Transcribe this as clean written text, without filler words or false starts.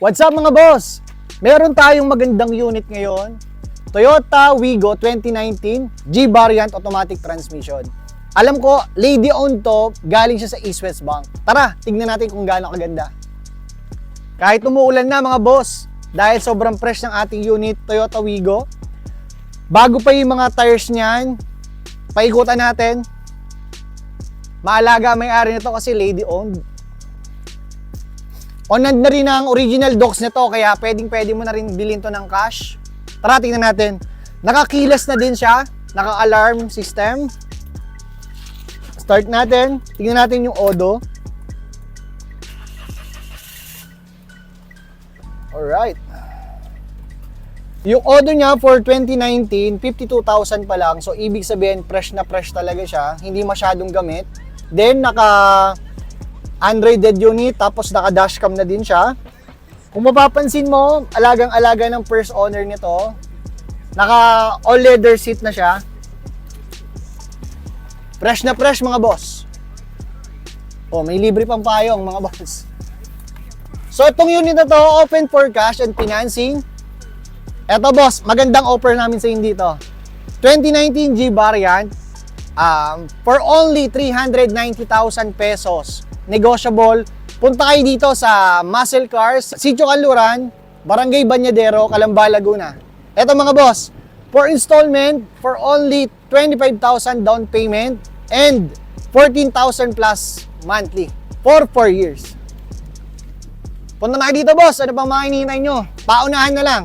What's up mga boss? Meron tayong magandang unit ngayon. Toyota Wigo 2019 G-Variant Automatic Transmission. Alam ko, lady-owned to, galing siya sa East West Bank. Tara, tignan natin kung gaano kaganda. Kahit umuulan na mga boss, dahil sobrang fresh ng ating unit Toyota Wigo, bago pa yung mga tires niyan, paikutan natin. Maalaga may-ari nito kasi lady-owned. Onad na rin ang original docs nito, kaya pwede mo na rin bilhin to ng cash. Tara, tingnan natin. Nakakilas na din siya, naka-alarm system. Start natin, tingnan natin yung odo. Alright. Yung odo niya for 2019, 52,000 pa lang. So, ibig sabihin, fresh na fresh talaga siya. Hindi masyadong gamit. Then, Android unit, tapos naka-dashcam na din siya. Kung mapapansin mo, alagang-alaga ng first owner nito. Naka all leather seat na siya. Fresh na fresh mga boss. Oh, may libre pang payong mga boss. So itong unit na to, open for cash and financing. Eto boss, magandang offer namin sa inyo dito. 2019 G-Variant for only 390,000 pesos. Negotiable. Punta kayo dito sa Muscle Cars, Sitio Kanluran, Barangay Banyadero, Calamba, Laguna. Eto mga boss, for installment, for only 25,000 down payment and 14,000 plus monthly for 4 years. Punta na kayo dito boss, ano pang mga hinihintay nyo? Paunahan na lang.